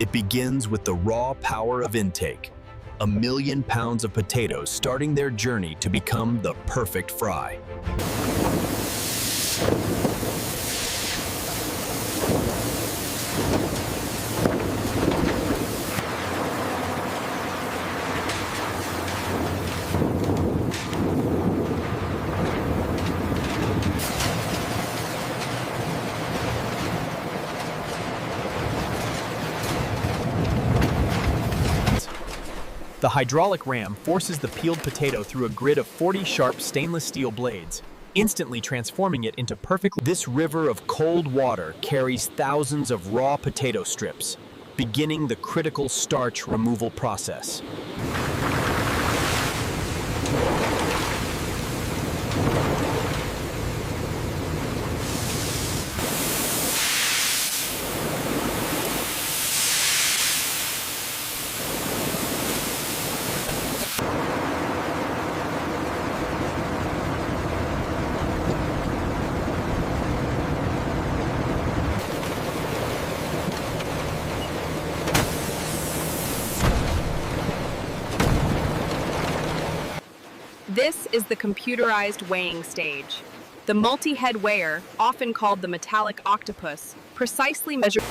It begins with the raw power of intake, 1,000,000 pounds of potatoes starting their journey to become the perfect fry. The hydraulic ram forces the peeled potato through a grid of 40 sharp stainless steel blades, instantly transforming it into perfect. This river of cold water carries thousands of raw potato strips, beginning the critical starch removal process. This is the computerized weighing stage. The multi-head weigher, often called the metallic octopus, precisely measures